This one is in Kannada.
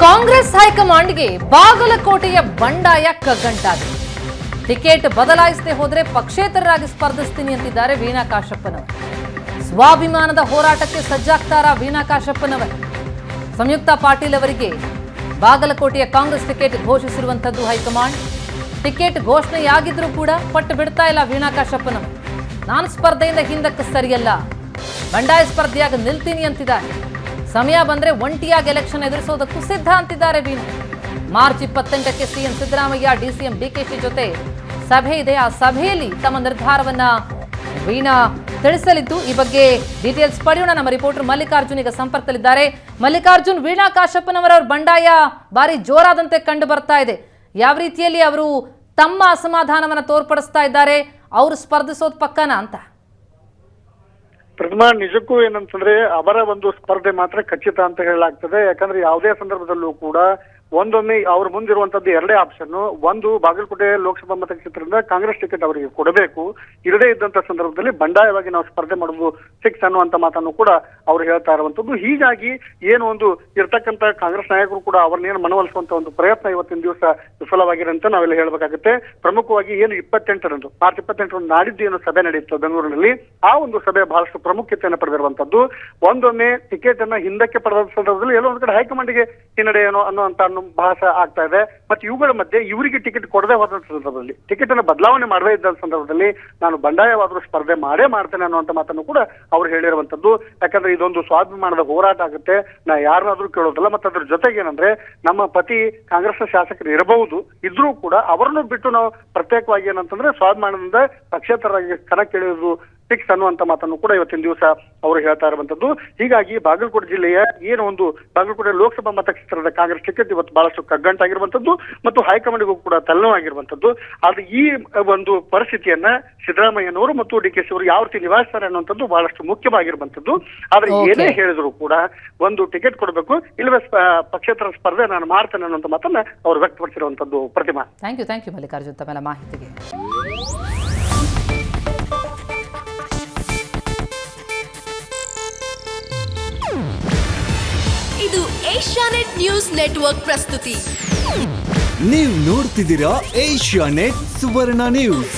ಕಾಂಗ್ರೆಸ್ ಹೈಕಮಾಂಡ್ಗೆ ಬಾಗಲಕೋಟೆಯ ಬಂಡಾಯ ಕಗ್ಗಂಟಾಗಿದೆ. ಟಿಕೆಟ್ ಬದಲಾಯಿಸದೆ ಹೋದರೆ ಪಕ್ಷೇತರರಾಗಿ ಸ್ಪರ್ಧಿಸ್ತೀನಿ ಅಂತಿದ್ದಾರೆ ವೀಣಾ ಕಾಶಪ್ಪನವರು. ಸ್ವಾಭಿಮಾನದ ಹೋರಾಟಕ್ಕೆ ಸಜ್ಜಾಗ್ತಾರಾ ವೀಣಾ ಕಾಶಪ್ಪನವರು? ಸಂಯುಕ್ತ ಪಾಟೀಲ್ ಅವರಿಗೆ ಬಾಗಲಕೋಟೆಯ ಕಾಂಗ್ರೆಸ್ ಟಿಕೆಟ್ ಘೋಷಿಸಿರುವಂತದ್ದು ಹೈಕಮಾಂಡ್. ಟಿಕೆಟ್ ಘೋಷಣೆಯಾಗಿದ್ರೂ ಕೂಡ ಪಟ್ಟು ಬಿಡ್ತಾ ಇಲ್ಲ ವೀಣಾ ಕಾಶಪ್ಪನವರು. ನಾನು ಸ್ಪರ್ಧೆಯಿಂದ ಹಿಂದಕ್ಕೆ ಸರಿಯಲ್ಲ, ಬಂಡಾಯ ಸ್ಪರ್ಧೆಯಾಗಿ ನಿಲ್ತೀನಿ ಅಂತಿದ್ದಾರೆ. ಸಮಯ ಬಂದ್ರೆ ಒಂಟಿಯಾಗಿ ಎಲೆಕ್ಷನ್ ಎದುರಿಸೋದಕ್ಕೂ ಸಿದ್ಧ ಅಂತಿದ್ದಾರೆ ವೀಣಾ. ಮಾರ್ಚ್ 28ಕ್ಕೆ ಸಿಎಂ ಸಿದ್ದರಾಮಯ್ಯ ಡಿಸಿಎಂ ಡಿಕೆಶಿ ಜೊತೆ ಸಭೆ ಇದೆ. ಆ ಸಭೆಯಲ್ಲಿ ತಮ್ಮ ನಿರ್ಧಾರವನ್ನ ವೀಣಾ ತಿಳಿಸಲಿದ್ದು, ಈ ಬಗ್ಗೆ ಡೀಟೇಲ್ಸ್ ಪಡೆಯೋಣ. ನಮ್ಮ ರಿಪೋರ್ಟರ್ ಮಲ್ಲಿಕಾರ್ಜುನ್ ಈಗ ಸಂಪರ್ಕದಲ್ಲಿದ್ದಾರೆ. ಮಲ್ಲಿಕಾರ್ಜುನ್, ವೀಣಾ ಕಾಶಪ್ಪನವರ ಬಂಡಾಯ ಬಾರಿ ಜೋರಾದಂತೆ ಕಂಡು ಬರ್ತಾ ಇದೆ. ಯಾವ ರೀತಿಯಲ್ಲಿ ಅವರು ತಮ್ಮ ಅಸಮಾಧಾನವನ್ನ ತೋರ್ಪಡಿಸ್ತಾ ಇದ್ದಾರೆ? ಅವರು ಸ್ಪರ್ಧಿಸೋದು ಪಕ್ಕನಾ ಅಂತ? ಪ್ರಥಮ ನಿಜಕ್ಕೂ ಏನಂತಂದ್ರೆ ಅವರ ಒಂದು ಸ್ಪರ್ಧೆ ಮಾತ್ರ ಖಚಿತ ಅಂತ ಹೇಳಲಾಗ್ತದೆ. ಯಾಕಂದ್ರೆ ಯಾವುದೇ ಸಂದರ್ಭದಲ್ಲೂ ಕೂಡ ಒಂದೊಮ್ಮೆ ಅವ್ರ ಮುಂದಿರುವಂತದ್ದು ಎರಡೇ ಆಪ್ಷನ್. ಒಂದು, ಬಾಗಲಕೋಟೆ ಲೋಕಸಭಾ ಮತಕ್ಷೇತ್ರದಿಂದ ಕಾಂಗ್ರೆಸ್ ಟಿಕೆಟ್ ಅವರಿಗೆ ಕೊಡಬೇಕು. ಇರದೇ ಇದ್ದಂತ ಸಂದರ್ಭದಲ್ಲಿ ಬಂಡಾಯವಾಗಿ ನಾವು ಸ್ಪರ್ಧೆ ಮಾಡುವುದು ಫಿಕ್ಸ್ ಅನ್ನುವಂತ ಮಾತನ್ನು ಕೂಡ ಅವ್ರು ಹೇಳ್ತಾ ಇರುವಂತದ್ದು. ಹೀಗಾಗಿ ಏನು ಒಂದು ಇರ್ತಕ್ಕಂತ ಕಾಂಗ್ರೆಸ್ ನಾಯಕರು ಕೂಡ ಅವ್ರನ್ನೇನು ಮನವೊಲಿಸುವಂತ ಒಂದು ಪ್ರಯತ್ನ ಇವತ್ತಿನ ದಿವಸ ವಿಫಲವಾಗಿದೆ ಅಂತ ನಾವೆಲ್ಲ ಹೇಳ್ಬೇಕಾಗುತ್ತೆ. ಪ್ರಮುಖವಾಗಿ ಏನು ಮಾರ್ಚ್ 28 ನಾಡಿದ್ದು ಏನು ಸಭೆ ನಡೆಯಿತು ಬೆಂಗಳೂರಿನಲ್ಲಿ, ಆ ಒಂದು ಸಭೆ ಬಹಳಷ್ಟು ಪ್ರಾಮುಖ್ಯತೆಯನ್ನು ಪಡೆದಿರುವಂತದ್ದು. ಒಂದೊಮ್ಮೆ ಟಿಕೆಟ್ ಅನ್ನ ಹಿಂದಕ್ಕೆ ಪಡೆದ ಸಂದರ್ಭದಲ್ಲಿ ಎಲ್ಲೋ ಒಂದ್ ಕಡೆ ಹೈಕಮಾಂಡ್ಗೆ ಹಿನ್ನಡೆ ಏನೋ ಅನ್ನುವಂತ ಭಾಷೆ ಆಗ್ತಾ ಇದೆ. ಮತ್ತೆ ಇವುಗಳ ಮಧ್ಯೆ ಇವರಿಗೆ ಟಿಕೆಟ್ ಕೊಡದೆ ಹೋದ ಸಂದರ್ಭದಲ್ಲಿ, ಟಿಕೆಟ್ ಅನ್ನು ಬದಲಾವಣೆ ಮಾಡದೇ ಇದ್ದ ಸಂದರ್ಭದಲ್ಲಿ ನಾನು ಬಂಡಾಯವಾದರೂ ಸ್ಪರ್ಧೆ ಮಾಡೇ ಮಾಡ್ತೇನೆ ಅನ್ನುವಂತ ಮಾತನ್ನು ಕೂಡ ಅವ್ರು ಹೇಳಿರುವಂತದ್ದು. ಯಾಕಂದ್ರೆ ಇದೊಂದು ಸ್ವಾಭಿಮಾನದ ಹೋರಾಟ ಆಗುತ್ತೆ, ನಾ ಯಾರನ್ನಾದ್ರೂ ಕೇಳೋದಿಲ್ಲ. ಮತ್ತೆ ಅದ್ರ ಜೊತೆಗೆ ಏನಂದ್ರೆ ನಮ್ಮ ಪತಿ ಕಾಂಗ್ರೆಸ್ ಶಾಸಕರು ಇರಬಹುದು, ಇದ್ರೂ ಕೂಡ ಅವರನ್ನು ಬಿಟ್ಟು ನಾವು ಪ್ರತ್ಯೇಕವಾಗಿ ಏನಂತಂದ್ರೆ ಸ್ವಾಭಿಮಾನದಿಂದ ಪಕ್ಷೇತರರಾಗಿ ಕಣಕ್ಕಿಳಿಯುವುದು ಫಿಕ್ಸ್ ಅನ್ನುವಂತ ಮಾತನ್ನು ಕೂಡ ಇವತ್ತಿನ ದಿವಸ ಅವರು ಹೇಳ್ತಾ ಇರುವಂತದ್ದು. ಹೀಗಾಗಿ ಬಾಗಲಕೋಟೆ ಜಿಲ್ಲೆಯ ಏನು ಒಂದು ಬಾಗಲಕೋಟೆ ಲೋಕಸಭಾ ಮತಕ್ಷೇತ್ರದ ಕಾಂಗ್ರೆಸ್ ಟಿಕೆಟ್ ಇವತ್ತು ಬಹಳಷ್ಟು ಕಗ್ಗಂಟಾಗಿರುವಂತದ್ದು ಮತ್ತು ಹೈಕಮಾಂಡ್ಗೂ ಕೂಡ ತಲೆನೋವಾಗಿರುವಂತದ್ದು. ಆದ್ರೆ ಈ ಒಂದು ಪರಿಸ್ಥಿತಿಯನ್ನ ಸಿದ್ದರಾಮಯ್ಯನವರು ಮತ್ತು ಡಿಕೆಶಿ ಅವರು ಯಾವ ರೀತಿ ನಿಭಾಯಿಸ್ತಾರೆ ಅನ್ನುವಂಥದ್ದು ಬಹಳಷ್ಟು ಮುಖ್ಯವಾಗಿರುವಂತದ್ದು. ಆದ್ರೆ ಏನೇ ಹೇಳಿದ್ರು ಕೂಡ ಒಂದು ಟಿಕೆಟ್ ಕೊಡಬೇಕು, ಇಲ್ಲವೇ ಪಕ್ಷೇತರ ಸ್ಪರ್ಧೆ ನಾನು ಮಾಡ್ತೇನೆ ಅನ್ನುವಂತ ಮಾತನ್ನ ಅವರು ವ್ಯಕ್ತಪಡಿಸಿರುವಂತದ್ದು. ಪ್ರತಿಮಾ, ಥ್ಯಾಂಕ್ ಯು ಮಲ್ಲಿಕಾರ್ಜುನ್ ತಮ್ಮೆಲ್ಲ ಮಾಹಿತಿಗೆ. ಇದು ಏಷ್ಯಾನೆಟ್ ನ್ಯೂಸ್ ನೆಟ್ವರ್ಕ್ ಪ್ರಸ್ತುತಿ. ನೀವು ನೋಡ್ತಿದ್ದೀರಾ ಏಷ್ಯಾನೆಟ್ ಸುವರ್ಣ ನ್ಯೂಸ್.